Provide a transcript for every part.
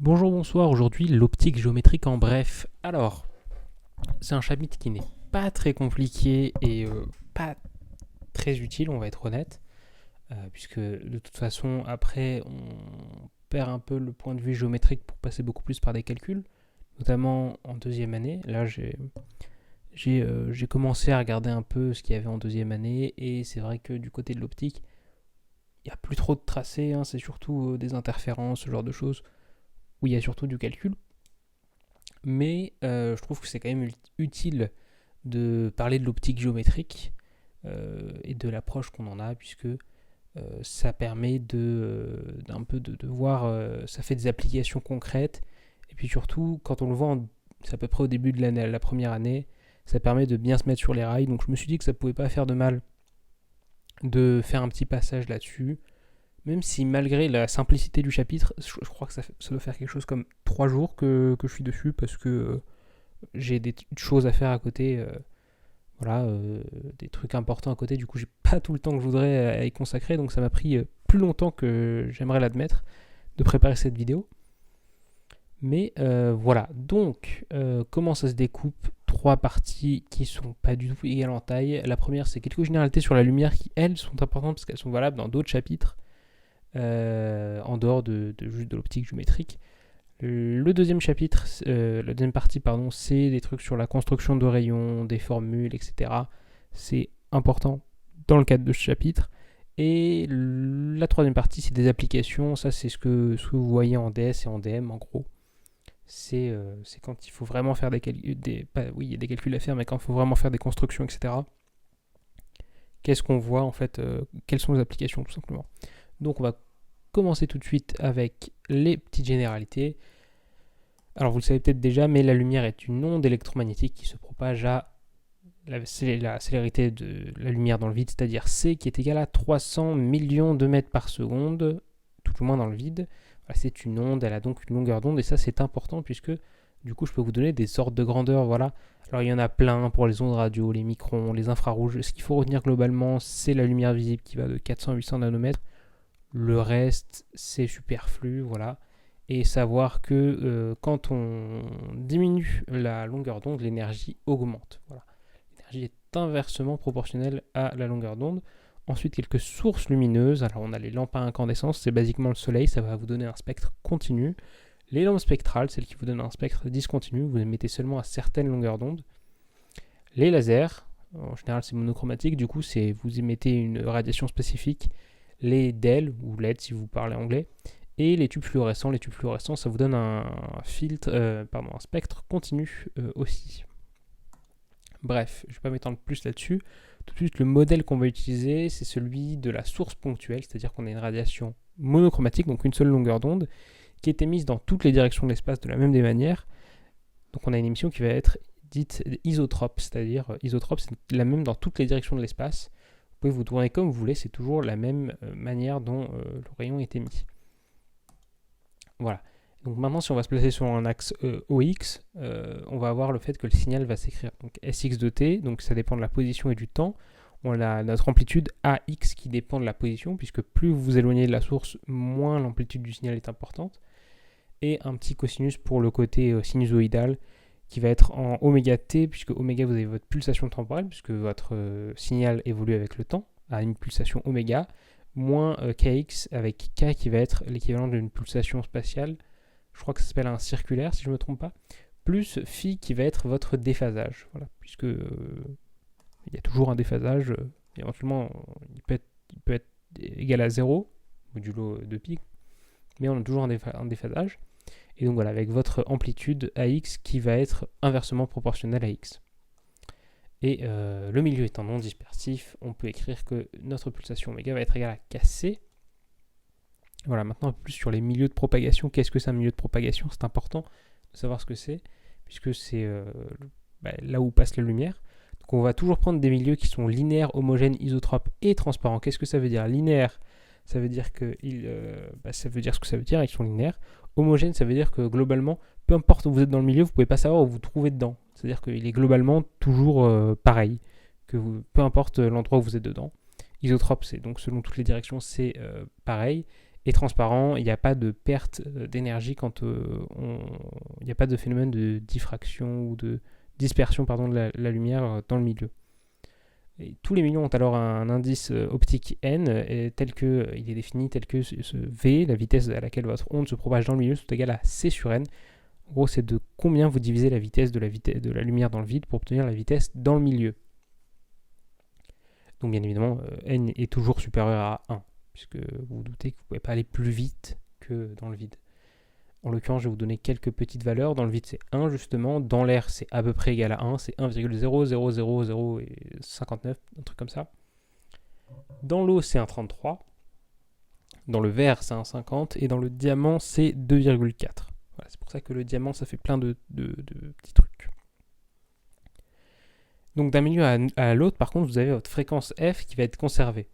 Bonjour, bonsoir, aujourd'hui l'optique géométrique en bref. Alors, c'est un chapitre qui n'est pas très compliqué et pas très utile, on va être honnête, puisque de toute façon, après, on perd un peu le point de vue géométrique pour passer beaucoup plus par des calculs, notamment en deuxième année. Là, j'ai commencé à regarder un peu ce qu'il y avait en deuxième année, et c'est vrai que du côté de l'optique, il n'y a plus trop de tracés, hein, c'est surtout des interférences, ce genre de choses, où il y a surtout du calcul. Mais je trouve que c'est quand même utile de parler de l'optique géométrique et de l'approche qu'on en a, puisque ça permet d'un peu de voir, ça fait des applications concrètes, et puis surtout, quand on le voit, c'est à peu près au début de l'année, la première année, ça permet de bien se mettre sur les rails, donc je me suis dit que ça pouvait pas faire de mal de faire un petit passage là-dessus, même si malgré la simplicité du chapitre, je crois que ça doit faire quelque chose comme 3 jours que je suis dessus, parce que j'ai des choses à faire à côté, voilà, des trucs importants à côté, du coup j'ai pas tout le temps que je voudrais à y consacrer, donc ça m'a pris plus longtemps que j'aimerais l'admettre de préparer cette vidéo. Mais voilà, donc comment ça se découpe? Trois parties qui sont pas du tout égales en taille. La première, c'est quelques généralités sur la lumière qui, elles, sont importantes parce qu'elles sont valables dans d'autres chapitres, en dehors de juste de l'optique géométrique. Le deuxième chapitre, la deuxième partie, pardon, c'est des trucs sur la construction de rayons, des formules, etc. C'est important dans le cadre de ce chapitre. Et la troisième partie, c'est des applications. Ça, c'est ce que vous voyez en DS et en DM, en gros. C'est quand il faut vraiment faire des calculs. Oui, il y a des calculs à faire, mais quand il faut vraiment faire des constructions, etc. Qu'est-ce qu'on voit, en fait, quelles sont les applications, tout simplement. Donc, on va commencer tout de suite avec les petites généralités. Alors vous le savez peut-être déjà, mais la lumière est une onde électromagnétique qui se propage à la célérité de la lumière dans le vide, c'est-à-dire c, qui est égale à 300 millions de mètres par seconde, tout au moins dans le vide. Voilà, c'est une onde, elle a donc une longueur d'onde, et ça c'est important puisque du coup je peux vous donner des sortes de grandeur, voilà. Alors il y en a plein pour les ondes radio, les microns, les infrarouges. Ce qu'il faut retenir globalement, c'est la lumière visible qui va de 400 à 800 nanomètres. Le reste, c'est superflu, voilà. Et savoir que quand on diminue la longueur d'onde, l'énergie augmente. Voilà. L'énergie est inversement proportionnelle à la longueur d'onde. Ensuite, quelques sources lumineuses. Alors, on a les lampes à incandescence, c'est basiquement le soleil, ça va vous donner un spectre continu. Les lampes spectrales, celles qui vous donnent un spectre discontinu, vous les mettez seulement à certaines longueurs d'onde. Les lasers, en général, c'est monochromatique, du coup, vous émettez une radiation spécifique. Les DEL, ou LED si vous parlez anglais, et les tubes fluorescents. Les tubes fluorescents, ça vous donne un spectre continu aussi. Bref, je ne vais pas m'étendre plus là-dessus. Tout de suite, le modèle qu'on va utiliser, c'est celui de la source ponctuelle, c'est-à-dire qu'on a une radiation monochromatique, donc une seule longueur d'onde, qui est émise dans toutes les directions de l'espace de la même des manières. Donc on a une émission qui va être dite isotrope, c'est-à-dire isotrope, c'est la même dans toutes les directions de l'espace. Vous pouvez vous tourner comme vous voulez, c'est toujours la même manière dont le rayon est émis. Voilà. Donc maintenant, si on va se placer sur un axe OX, on va avoir le fait que le signal va s'écrire donc SX de t, donc ça dépend de la position et du temps. On a notre amplitude AX qui dépend de la position, puisque plus vous vous éloignez de la source, moins l'amplitude du signal est importante. Et un petit cosinus pour le côté sinusoïdal, qui va être en oméga t, puisque oméga, vous avez votre pulsation temporelle, puisque votre signal évolue avec le temps, à une pulsation oméga, moins kx, avec k qui va être l'équivalent d'une pulsation spatiale, je crois que ça s'appelle un circulaire, si je ne me trompe pas, plus phi qui va être votre déphasage, voilà, puisque il y a toujours un déphasage, éventuellement, il peut être égal à 0, modulo de pi, mais on a toujours un déphasage. Et donc voilà, avec votre amplitude AX qui va être inversement proportionnelle à X. Et le milieu étant non dispersif, on peut écrire que notre pulsation oméga va être égale à kc. Voilà, maintenant un peu plus sur les milieux de propagation. Qu'est-ce que c'est un milieu de propagation? C'est important de savoir ce que c'est, puisque c'est là où passe la lumière. Donc on va toujours prendre des milieux qui sont linéaires, homogènes, isotropes et transparents. Qu'est-ce que ça veut dire? Linéaire, ça veut dire que ça veut dire ce que ça veut dire, ils sont linéaires. Homogène, ça veut dire que globalement, peu importe où vous êtes dans le milieu, vous ne pouvez pas savoir où vous vous trouvez dedans. C'est-à-dire qu'il est globalement toujours pareil, peu importe l'endroit où vous êtes dedans. Isotrope, c'est donc selon toutes les directions, c'est pareil. Et transparent, il n'y a pas de perte d'énergie quand il n'y a pas de phénomène de diffraction ou de dispersion de la lumière dans le milieu. Et tous les milieux ont alors un indice optique n tel que il est défini tel que ce v, la vitesse à laquelle votre onde se propage dans le milieu, est égal à c sur n. En gros, c'est de combien vous divisez la vitesse de la lumière dans le vide pour obtenir la vitesse dans le milieu. Donc bien évidemment, n est toujours supérieur à 1, puisque vous vous doutez que vous ne pouvez pas aller plus vite que dans le vide. En l'occurrence, je vais vous donner quelques petites valeurs. Dans le vide, c'est 1 justement. Dans l'air, c'est à peu près égal à 1. C'est 1,000059, un truc comme ça. Dans l'eau, c'est 1,33. Dans le verre, c'est 1,50. Et dans le diamant, c'est 2,4. Voilà, c'est pour ça que le diamant, ça fait plein de petits trucs. Donc d'un milieu à l'autre, par contre, vous avez votre fréquence f qui va être conservée.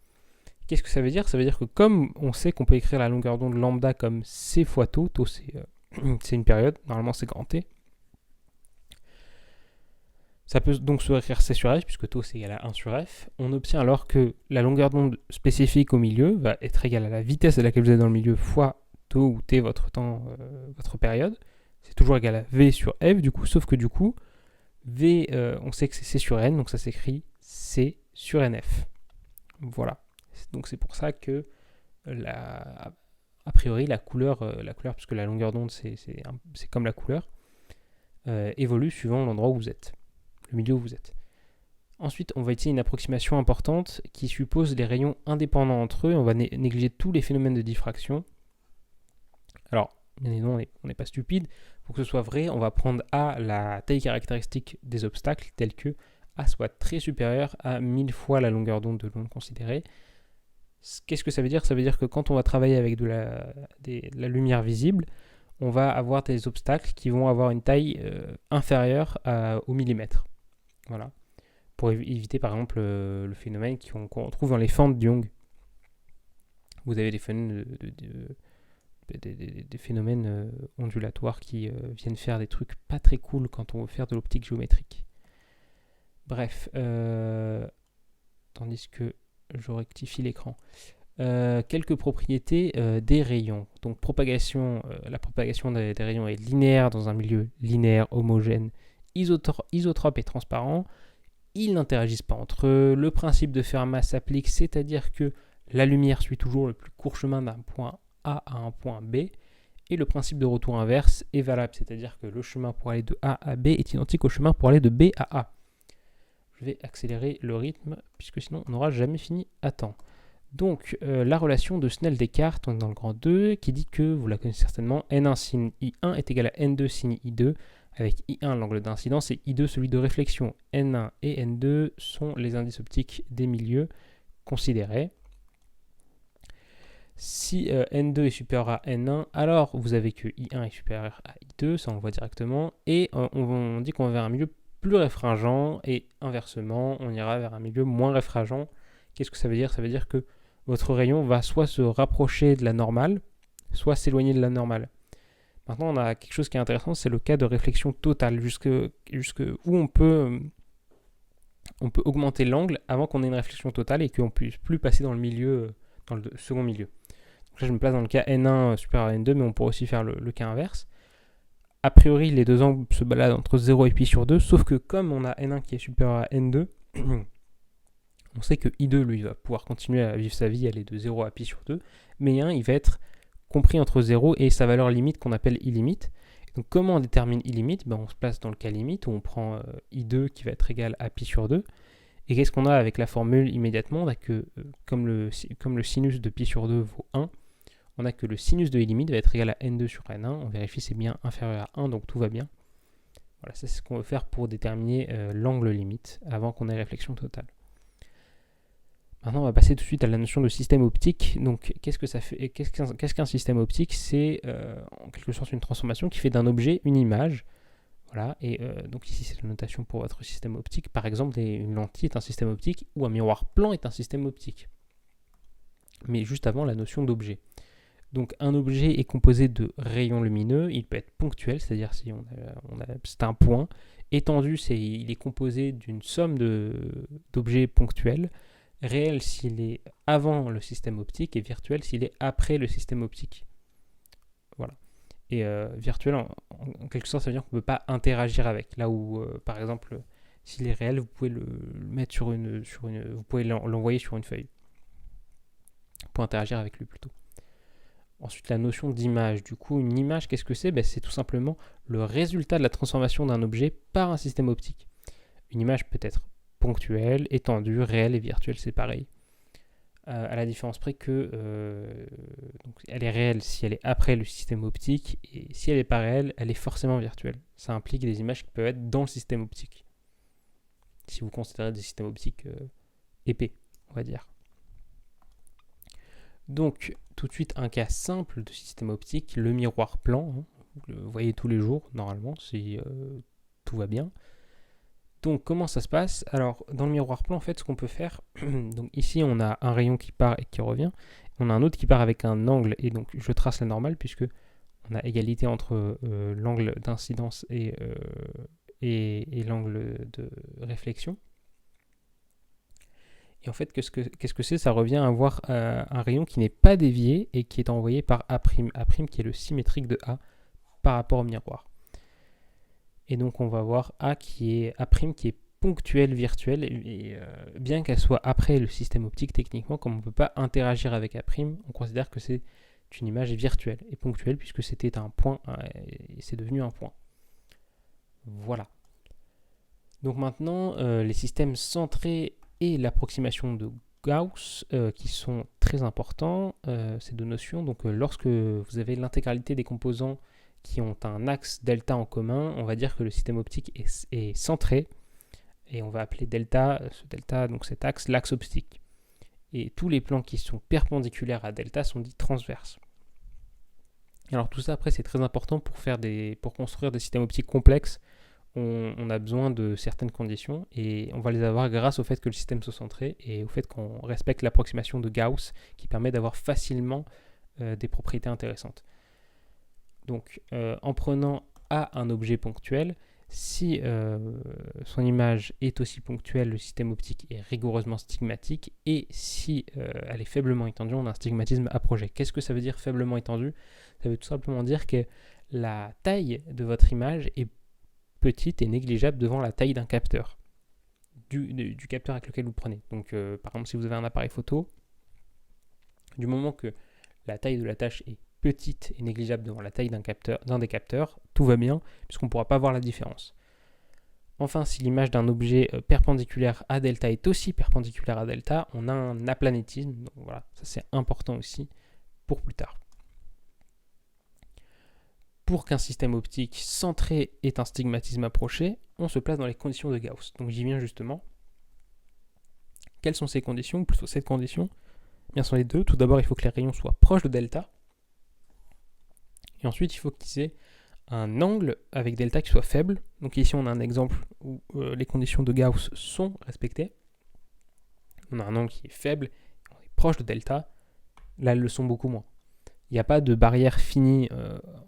Qu'est-ce que ça veut dire? Ça veut dire que comme on sait qu'on peut écrire la longueur d'onde lambda comme c fois tau, tau c'est une période, normalement c'est grand T. Ça peut donc se réécrire c sur f, puisque tau c'est égal à 1 sur f. On obtient alors que la longueur d'onde spécifique au milieu va être égale à la vitesse à laquelle vous êtes dans le milieu fois tau ou t, votre temps, votre période. C'est toujours égal à v sur f du coup, sauf que du coup, v, on sait que c'est c sur n, donc ça s'écrit c sur nf. Voilà. Donc c'est pour ça que a priori la couleur, puisque la longueur d'onde c'est comme la couleur, évolue suivant l'endroit où vous êtes, le milieu où vous êtes. Ensuite, on va utiliser une approximation importante qui suppose les rayons indépendants entre eux. On va négliger tous les phénomènes de diffraction. Alors, bien évidemment, on n'est pas stupide. Pour que ce soit vrai, on va prendre A, la taille caractéristique des obstacles, telle que A soit très supérieur à 1000 fois la longueur d'onde de l'onde considérée. Qu'est-ce que ça veut dire? Ça veut dire que quand on va travailler avec de la lumière visible, on va avoir des obstacles qui vont avoir une taille inférieure au millimètre. Voilà. Pour éviter par exemple le phénomène qu'on trouve dans les fentes de Young. Vous avez des phénomènes ondulatoires qui viennent faire des trucs pas très cool quand on veut faire de l'optique géométrique. Bref, tandis que je rectifie l'écran. Quelques propriétés des rayons. Donc la propagation des rayons est linéaire dans un milieu linéaire, homogène, isotrope et transparent. Ils n'interagissent pas entre eux. Le principe de Fermat s'applique, c'est-à-dire que la lumière suit toujours le plus court chemin d'un point A à un point B. Et le principe de retour inverse est valable, c'est-à-dire que le chemin pour aller de A à B est identique au chemin pour aller de B à A. Je vais accélérer le rythme, puisque sinon on n'aura jamais fini à temps. Donc, la relation de Snell-Descartes, on est dans le grand 2, qui dit que, vous la connaissez certainement, N1 sin I1 est égal à N2 sin I2, avec I1 l'angle d'incidence et I2 celui de réflexion. N1 et N2 sont les indices optiques des milieux considérés. Si N2 est supérieur à N1, alors vous avez que I1 est supérieur à I2, ça on le voit directement, et on dit qu'on va vers un milieu plus réfringent, et inversement, on ira vers un milieu moins réfringent. Qu'est-ce que ça veut dire? Ça veut dire que votre rayon va soit se rapprocher de la normale, soit s'éloigner de la normale. Maintenant, on a quelque chose qui est intéressant, c'est le cas de réflexion totale, jusque où on peut augmenter l'angle avant qu'on ait une réflexion totale et qu'on ne puisse plus passer dans le milieu, dans le second milieu. Donc là, je me place dans le cas N1 supérieur à N2, mais on pourrait aussi faire le cas inverse. A priori, les deux angles se baladent entre 0 et pi sur 2, sauf que comme on a N1 qui est supérieur à N2, on sait que I2, lui, va pouvoir continuer à vivre sa vie, aller de 0 à pi sur 2, mais I1, il va être compris entre 0 et sa valeur limite qu'on appelle I limite. Donc comment on détermine I limite? On se place dans le cas limite où on prend I2 qui va être égal à pi sur 2. Et qu'est-ce qu'on a avec la formule immédiatement? On a que, comme le sinus de pi sur 2 vaut 1, on a que le sinus de I limite va être égal à N2 sur N1. On vérifie c'est bien inférieur à 1, donc tout va bien. Voilà, ça c'est ce qu'on veut faire pour déterminer l'angle limite avant qu'on ait réflexion totale. Maintenant, on va passer tout de suite à la notion de système optique. Donc, qu'est-ce que ça fait? Qu'est-ce qu'un système optique? C'est en quelque sorte une transformation qui fait d'un objet une image. Voilà, et donc ici c'est la notation pour votre système optique. Par exemple, une lentille est un système optique ou un miroir plan est un système optique. Mais juste avant, la notion d'objet. Donc, un objet est composé de rayons lumineux. Il peut être ponctuel, c'est-à-dire si c'est un point. Étendu, il est composé d'une somme d'objets ponctuels. réel s'il est avant le système optique et virtuel s'il est après le système optique. Voilà. Et virtuel, en quelque sorte, ça veut dire qu'on ne peut pas interagir avec. Là où, par exemple, s'il est réel, vous pouvez le mettre vous pouvez l'envoyer sur une feuille pour interagir avec lui plutôt. Ensuite, la notion d'image. Du coup, une image, qu'est-ce que c'est ? C'est tout simplement le résultat de la transformation d'un objet par un système optique. Une image peut être ponctuelle, étendue, réelle et virtuelle, c'est pareil. À la différence près que donc elle est réelle si elle est après le système optique, et si elle n'est pas réelle, elle est forcément virtuelle. Ça implique des images qui peuvent être dans le système optique, si vous considérez des systèmes optiques épais, on va dire. Donc, tout de suite, un cas simple de système optique, le miroir plan. Vous le voyez tous les jours, normalement, si tout va bien. Donc, comment ça se passe ? Alors, dans le miroir plan, en fait, ce qu'on peut faire, donc ici, on a un rayon qui part et qui revient. On a un autre qui part avec un angle, et donc je trace la normale, puisque on a égalité entre l'angle d'incidence et l'angle de réflexion. Et en fait, qu'est-ce que c'est ? Ça revient à avoir un rayon qui n'est pas dévié et qui est envoyé par A', qui est le symétrique de A par rapport au miroir. Et donc, on va avoir A' qui est ponctuelle, virtuelle, et bien qu'elle soit après le système optique, techniquement, comme on ne peut pas interagir avec A', on considère que c'est une image virtuelle et ponctuelle, puisque c'était un point, et c'est devenu un point. Voilà. Donc maintenant, les systèmes centrés et l'approximation de Gauss, qui sont très importants, ces deux notions. Donc lorsque vous avez l'intégralité des composants qui ont un axe delta en commun, on va dire que le système optique est centré, et on va appeler delta, donc cet axe, l'axe optique. Et tous les plans qui sont perpendiculaires à delta sont dits transverses. Alors tout ça, après, c'est très important pour construire des systèmes optiques complexes. On a besoin de certaines conditions, et on va les avoir grâce au fait que le système soit centré et au fait qu'on respecte l'approximation de Gauss, qui permet d'avoir facilement des propriétés intéressantes. Donc, en prenant A un objet ponctuel, si son image est aussi ponctuelle, le système optique est rigoureusement stigmatique, et si elle est faiblement étendue, on a un stigmatisme approché. Qu'est-ce que ça veut dire faiblement étendue ? Ça veut tout simplement dire que la taille de votre image est petite et négligeable devant la taille d'un capteur, du capteur avec lequel vous prenez. Donc, par exemple, si vous avez un appareil photo, du moment que la taille de la tâche est petite et négligeable devant la taille d'un des capteurs, tout va bien, puisqu'on ne pourra pas voir la différence. Enfin, si l'image d'un objet perpendiculaire à delta est aussi perpendiculaire à delta, on a un aplanétisme. Donc voilà, ça c'est important aussi pour plus tard. Pour qu'un système optique centré ait un stigmatisme approché, on se place dans les conditions de Gauss. Donc j'y viens justement. Quelles sont ces conditions, ou plutôt cette condition ? Bien, ce sont les deux. Tout d'abord, il faut que les rayons soient proches de delta. Et ensuite, il faut qu'ils aient un angle avec delta qui soit faible. Donc ici, on a un exemple où les conditions de Gauss sont respectées. On a un angle qui est faible, on est proche de delta. Là, elles le sont beaucoup moins. Il n'y a pas de barrière finie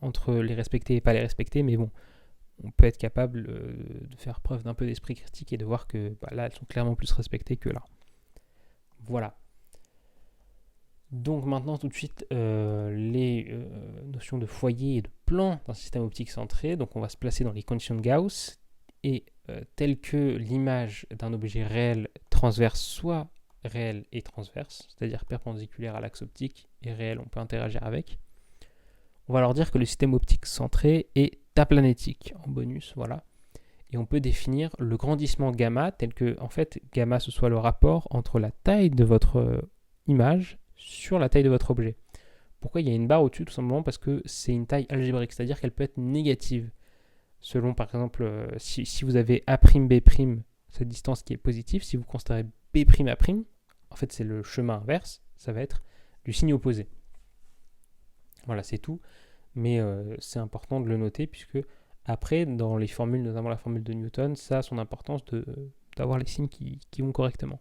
entre les respecter et pas les respecter, mais bon, on peut être capable de faire preuve d'un peu d'esprit critique et de voir que là, elles sont clairement plus respectées que là. Voilà. Donc maintenant, tout de suite, les notions de foyer et de plan d'un système optique centré. Donc on va se placer dans les conditions de Gauss, et tel que l'image d'un objet réel transverse soit réel et transverse, c'est-à-dire perpendiculaire à l'axe optique et réel, on peut interagir avec. On va leur dire que le système optique centré est aplanétique, en bonus, voilà. Et on peut définir le grandissement gamma, tel que, en fait, gamma, ce soit le rapport entre la taille de votre image sur la taille de votre objet. Pourquoi il y a une barre au-dessus ? Tout simplement parce que c'est une taille algébrique, c'est-à-dire qu'elle peut être négative. Selon, par exemple, si vous avez A'B', cette distance qui est positive, si vous considérez B'A', en fait c'est le chemin inverse, ça va être du signe opposé. Voilà, c'est tout, mais c'est important de le noter, puisque après, dans les formules, notamment la formule de Newton, ça a son importance d'avoir les signes qui vont correctement.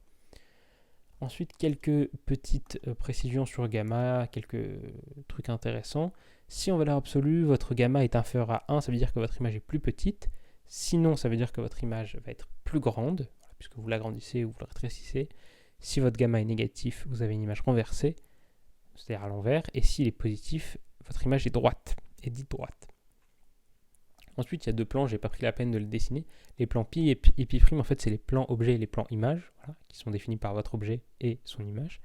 Ensuite, quelques petites précisions sur gamma, quelques trucs intéressants. Si en valeur absolue, votre gamma est inférieur à 1, ça veut dire que votre image est plus petite. Sinon, ça veut dire que votre image va être plus grande, puisque vous l'agrandissez ou vous la rétrécissez. Si votre gamma est négatif, vous avez une image renversée, c'est-à-dire à l'envers, et s'il est positif, votre image est droite, est dite droite. Ensuite, il y a deux plans, je n'ai pas pris la peine de le dessiner. Les plans pi et pi', en fait, c'est les plans objet et les plans image, voilà, qui sont définis par votre objet et son image,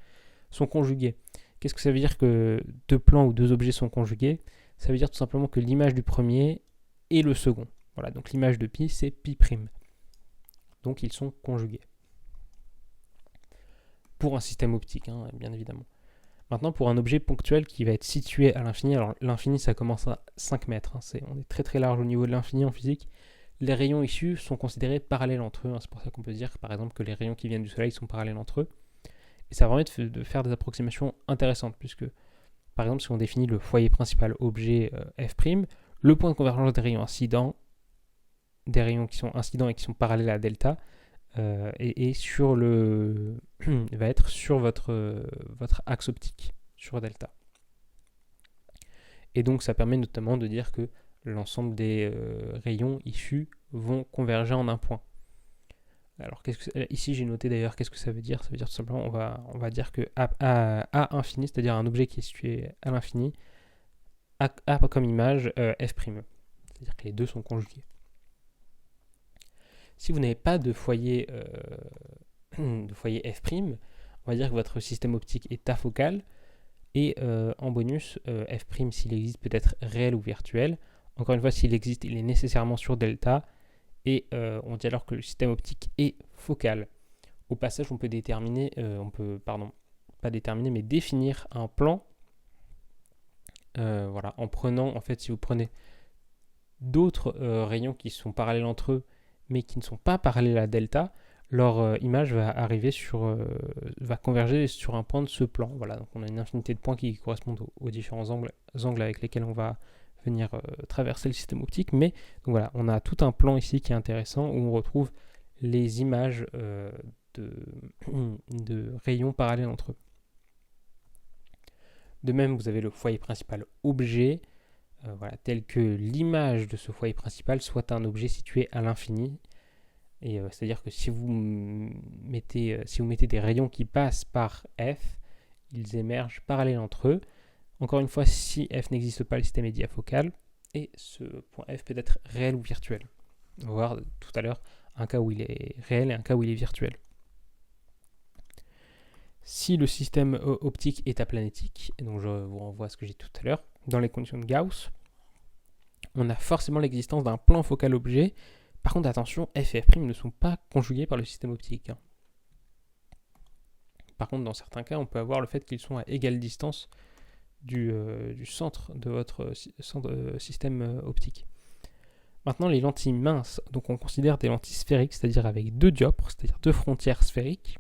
sont conjugués. Qu'est-ce que ça veut dire que deux plans ou deux objets sont conjugués? Ça veut dire tout simplement que l'image du premier est le second. Voilà, donc l'image de pi, c'est pi'. Donc ils sont conjugués. Pour un système optique, hein, bien évidemment. Maintenant, pour un objet ponctuel qui va être situé à l'infini, alors l'infini ça commence à 5 mètres, hein, on est très très large au niveau de l'infini en physique, les rayons issus sont considérés parallèles entre eux, hein, c'est pour ça qu'on peut dire par exemple que les rayons qui viennent du soleil sont parallèles entre eux, et ça permet de faire des approximations intéressantes, puisque par exemple si on définit le foyer principal objet f', le point de convergence des rayons incidents, des rayons qui sont incidents et qui sont parallèles à delta, et sur le va être sur votre axe optique, sur delta. Et donc ça permet notamment de dire que l'ensemble des rayons issus vont converger en un point. Alors ici j'ai noté d'ailleurs qu'est-ce que ça veut dire. Ça veut dire tout simplement on va dire que A infini, c'est-à-dire un objet qui est situé à l'infini, a comme image f'. C'est-à-dire que les deux sont conjugués. Si vous n'avez pas de foyer f', on va dire que votre système optique est afocal, et en bonus, f', s'il existe, peut être réel ou virtuel. Encore une fois, s'il existe, il est nécessairement sur delta, et on dit alors que le système optique est focal. Au passage, on peut déterminer, mais définir un plan, voilà, en prenant, en fait, si vous prenez d'autres rayons qui sont parallèles entre eux, mais qui ne sont pas parallèles à delta, leur image va converger sur un point de ce plan. Voilà, donc on a une infinité de points qui correspondent aux différents angles avec lesquels on va venir traverser le système optique. Mais donc voilà, on a tout un plan ici qui est intéressant où on retrouve les images de rayons parallèles entre eux. De même, vous avez le foyer principal objet, voilà, tel que l'image de ce foyer principal soit un objet situé à l'infini. Et c'est-à-dire que si vous mettez des rayons qui passent par f, ils émergent parallèles entre eux. Encore une fois, si f n'existe pas, le système est diafocal, et ce point f peut être réel ou virtuel. On va voir tout à l'heure un cas où il est réel et un cas où il est virtuel. Si le système optique est aplanétique, et donc je vous renvoie à ce que j'ai dit tout à l'heure, dans les conditions de Gauss, on a forcément l'existence d'un plan focal objet. Par contre, attention, f et f' ne sont pas conjugués par le système optique. Par contre, dans certains cas, on peut avoir le fait qu'ils sont à égale distance du centre de votre système optique. Maintenant, les lentilles minces, donc on considère des lentilles sphériques, c'est-à-dire avec deux dioptres, c'est-à-dire deux frontières sphériques,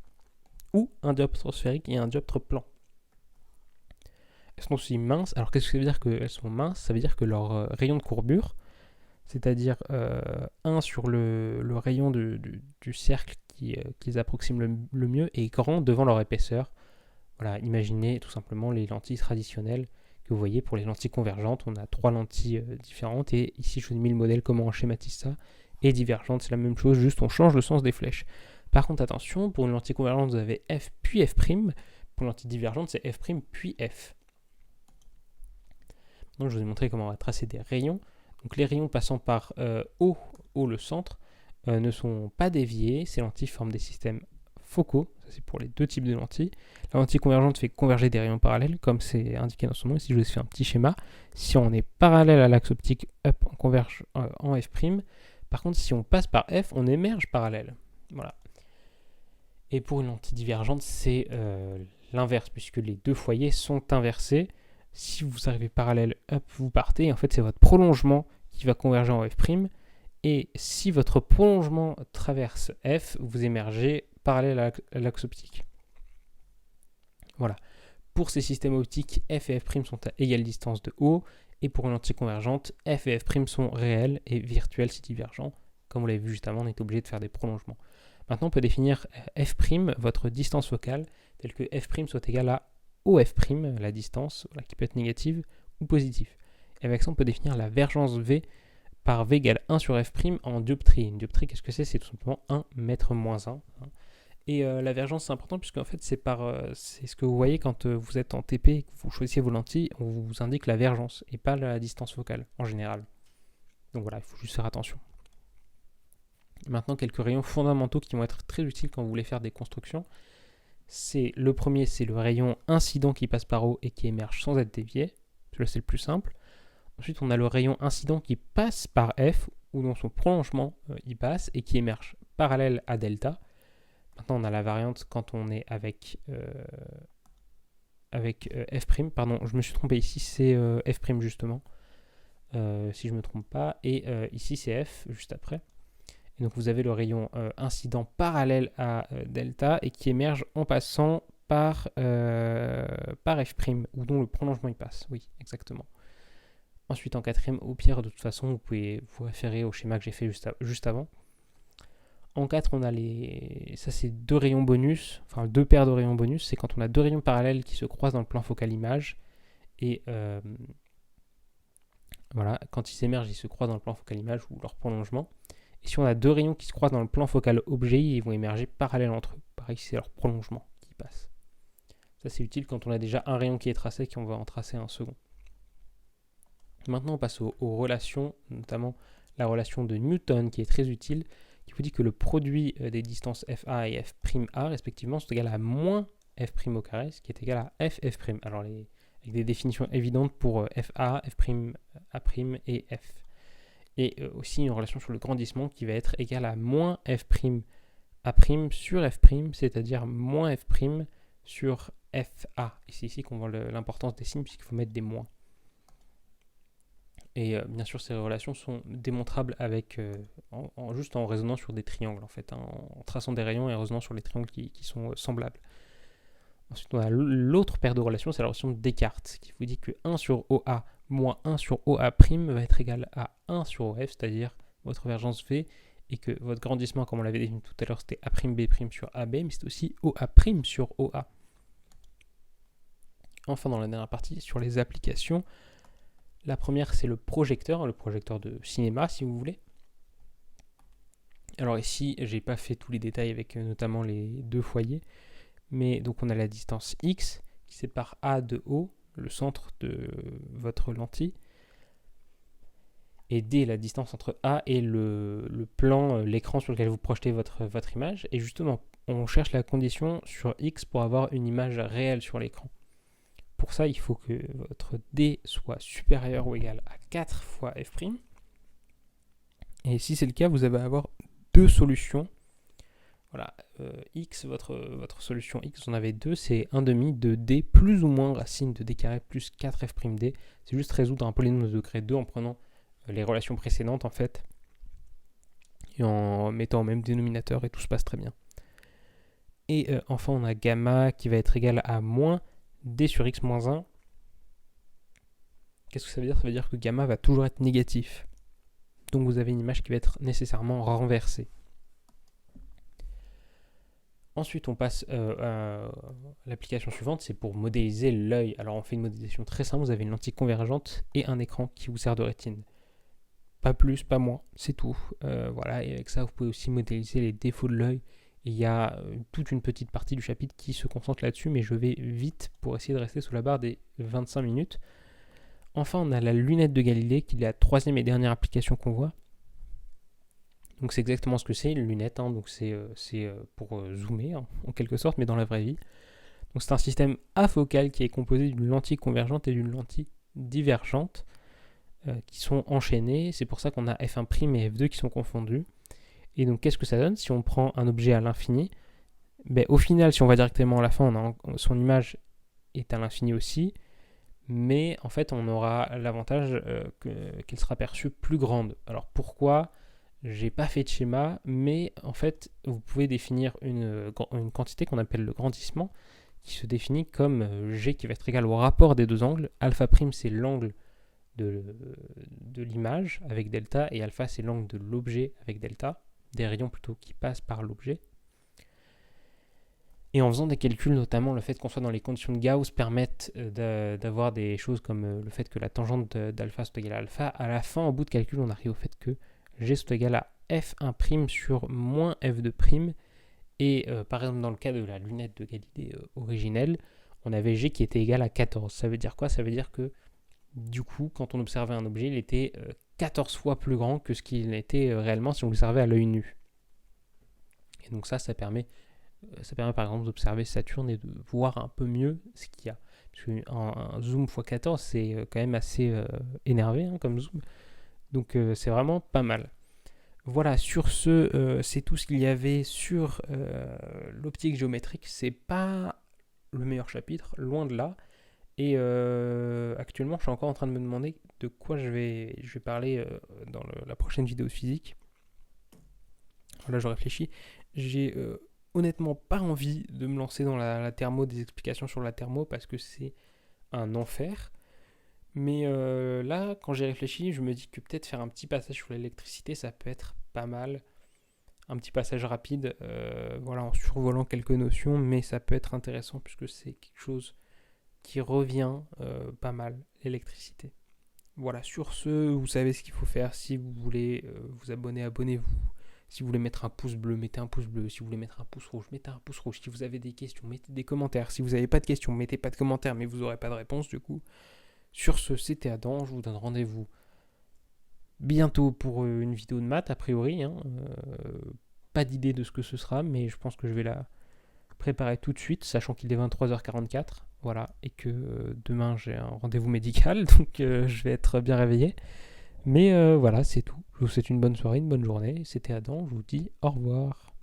ou un dioptre sphérique et un dioptre plan. Elles sont aussi minces. Alors qu'est-ce que ça veut dire qu'elles sont minces? Ça veut dire que leur rayon de courbure, c'est-à-dire 1 sur le rayon du cercle qui les approxime le mieux, est grand devant leur épaisseur. Voilà, imaginez tout simplement les lentilles traditionnelles que vous voyez pour les lentilles convergentes. On a 3 lentilles différentes, et ici je vous ai mis le modèle comment on schématise ça. Et divergentes, c'est la même chose, juste on change le sens des flèches. Par contre, attention, pour une lentille convergente, vous avez f puis f'. Pour une lentille divergente, c'est f' puis f. Donc je vous ai montré comment on va tracer des rayons. Donc les rayons passant par O, le centre, ne sont pas déviés. Ces lentilles forment des systèmes focaux. Ça, c'est pour les deux types de lentilles. La lentille convergente fait converger des rayons parallèles, comme c'est indiqué dans son nom. Ici, je vous ai fait un petit schéma. Si on est parallèle à l'axe optique, up, on converge en f'. Par contre, si on passe par f, on émerge parallèle. Voilà. Et pour une lentille divergente, c'est l'inverse, puisque les deux foyers sont inversés. Si vous arrivez parallèle, hop, vous partez. En fait, c'est votre prolongement qui va converger en f'. Et si votre prolongement traverse f, vous émergez parallèle à l'axe optique. Voilà. Pour ces systèmes optiques, f et f' sont à égale distance de O. Et pour une lentille convergente, f et f' sont réels et virtuels si divergents. Comme vous l'avez vu juste avant, on est obligé de faire des prolongements. Maintenant, on peut définir f', votre distance focale, telle que f' soit égale à OF', la distance, voilà, qui peut être négative ou positive. Et avec ça, on peut définir la vergence V par V égale 1 sur f' en dioptrie. Une dioptrie, qu'est-ce que c'est? C'est tout simplement 1 mètre moins 1. Et la vergence, c'est important puisque en fait, c'est ce que vous voyez quand vous êtes en TP et que vous choisissez vos lentilles, on vous indique la vergence et pas la distance focale en général. Donc voilà, il faut juste faire attention. Maintenant, quelques rayons fondamentaux qui vont être très utiles quand vous voulez faire des constructions. Le premier, c'est le rayon incident qui passe par O et qui émerge sans être dévié. Celui-là, c'est le plus simple. Ensuite, on a le rayon incident qui passe par F, ou dans son prolongement, il passe, et qui émerge parallèle à delta. Maintenant, on a la variante quand on est avec F', pardon, je me suis trompé, ici c'est F' justement, si je ne me trompe pas, et ici c'est F juste après. Et donc vous avez le rayon incident parallèle à delta et qui émerge en passant par F', ou dont le prolongement il passe, oui, exactement. Ensuite, en quatrième, au pire, de toute façon, vous pouvez vous référer au schéma que j'ai fait juste avant. En 4, on a ça c'est deux rayons bonus, enfin deux paires de rayons bonus, c'est quand on a deux rayons parallèles qui se croisent dans le plan focal image, et voilà, quand ils émergent, ils se croisent dans le plan focal image ou leur prolongement. Et si on a deux rayons qui se croisent dans le plan focal objet, ils vont émerger parallèles entre eux. Pareil, c'est leur prolongement qui passe. Ça c'est utile quand on a déjà un rayon qui est tracé et qu'on va en tracer un second. Maintenant, on passe aux relations, notamment la relation de Newton qui est très utile, qui vous dit que le produit des distances FA et F'A respectivement sont égal à moins F' au carré, ce qui est égal à F'. Alors avec des définitions évidentes pour FA, F'A' et F. Et aussi une relation sur le grandissement qui va être égale à moins F'A' sur F', c'est-à-dire moins F' sur FA. Et c'est ici qu'on voit l'importance des signes puisqu'il faut mettre des moins. Et bien sûr, ces relations sont démontrables avec, juste en raisonnant sur des triangles, en fait, hein, en traçant des rayons et en raisonnant sur les triangles qui sont semblables. Ensuite, on a l'autre paire de relations, c'est la relation de Descartes, qui vous dit que 1 sur OA moins 1 sur OA' va être égal à 1 sur OF, c'est-à-dire votre vergence V, et que votre grandissement, comme on l'avait défini tout à l'heure, c'était A'B' sur AB, mais c'est aussi OA' sur OA. Enfin, dans la dernière partie, sur les applications, la première, c'est le projecteur de cinéma, si vous voulez. Alors ici, j'ai pas fait tous les détails avec notamment les deux foyers, mais donc on a la distance X qui sépare A de O, le centre de votre lentille, et D, la distance entre A et le plan, l'écran sur lequel vous projetez votre image. Et justement, on cherche la condition sur X pour avoir une image réelle sur l'écran. Pour ça, il faut que votre D soit supérieur ou égal à 4 fois F'. Et si c'est le cas, vous allez avoir deux solutions. Voilà, X, votre solution X, vous en avez deux, c'est 1/2 de D plus ou moins racine de D carré plus 4F'D. C'est juste résoudre un polynôme de degré 2 en prenant les relations précédentes en fait, et en mettant au même dénominateur, et tout se passe très bien. Et enfin, on a gamma qui va être égal à moins D sur X moins 1. Qu'est-ce que ça veut dire ? Ça veut dire que gamma va toujours être négatif. Donc vous avez une image qui va être nécessairement renversée. Ensuite, on passe à l'application suivante, c'est pour modéliser l'œil. Alors on fait une modélisation très simple, vous avez une lentille convergente et un écran qui vous sert de rétine. Pas plus, pas moins, c'est tout. Voilà, et avec ça, vous pouvez aussi modéliser les défauts de l'œil. Il y a toute une petite partie du chapitre qui se concentre là-dessus, mais je vais vite pour essayer de rester sous la barre des 25 minutes. Enfin, on a la lunette de Galilée, qui est la troisième et dernière application qu'on voit. Donc c'est exactement ce que c'est, une lunette, hein, donc c'est pour zoomer hein, en quelque sorte, mais dans la vraie vie. Donc c'est un système afocal qui est composé d'une lentille convergente et d'une lentille divergente qui sont enchaînées. C'est pour ça qu'on a F1' et F2 qui sont confondus. Et donc qu'est-ce que ça donne si on prend un objet à l'infini ? Au final, si on va directement à la fin, son image est à l'infini aussi, mais en fait on aura l'avantage qu'elle sera perçue plus grande. Alors pourquoi ? J'ai pas fait de schéma, mais en fait, vous pouvez définir une quantité qu'on appelle le grandissement, qui se définit comme G qui va être égal au rapport des deux angles. Alpha', c'est l'angle de l'image avec delta, et alpha, c'est l'angle de l'objet avec delta, des rayons plutôt qui passent par l'objet. Et en faisant des calculs, notamment le fait qu'on soit dans les conditions de Gauss permettent d'avoir des choses comme le fait que la tangente d'alpha soit égale à alpha. À la fin, au bout de calcul, on arrive au fait que G soit égal à F1' sur moins F2', Et par exemple, dans le cas de la lunette de Galilée originelle, on avait G qui était égal à 14. Ça veut dire quoi? Ça veut dire que du coup, quand on observait un objet, il était 14 fois plus grand que ce qu'il était réellement si on l'observait à l'œil nu. Et donc ça permet par exemple d'observer Saturne et de voir un peu mieux ce qu'il y a. Parce qu'un zoom x14, c'est quand même assez énervé comme zoom. Donc c'est vraiment pas mal. Voilà, sur ce, c'est tout ce qu'il y avait sur l'optique géométrique. C'est pas le meilleur chapitre, loin de là. Et actuellement, je suis encore en train de me demander de quoi je vais parler dans la prochaine vidéo de physique. Là, je réfléchis. J'ai honnêtement pas envie de me lancer dans la thermo, des explications sur la thermo, parce que c'est un enfer. Mais là, quand j'ai réfléchi, je me dis que peut-être faire un petit passage sur l'électricité, ça peut être pas mal. Un petit passage rapide, voilà, en survolant quelques notions, mais ça peut être intéressant puisque c'est quelque chose qui revient pas mal, l'électricité. Voilà, sur ce, vous savez ce qu'il faut faire. Si vous voulez vous abonner, abonnez-vous. Si vous voulez mettre un pouce bleu, mettez un pouce bleu. Si vous voulez mettre un pouce rouge, mettez un pouce rouge. Si vous avez des questions, mettez des commentaires. Si vous n'avez pas de questions, mettez pas de commentaires, mais vous n'aurez pas de réponse du coup. Sur ce, c'était Adam. Je vous donne rendez-vous bientôt pour une vidéo de maths, a priori. Pas d'idée de ce que ce sera, mais je pense que je vais la préparer tout de suite, sachant qu'il est 23h44. Voilà, et que demain j'ai un rendez-vous médical, donc je vais être bien réveillé. Mais voilà, c'est tout. Je vous souhaite une bonne soirée, une bonne journée. C'était Adam, je vous dis au revoir.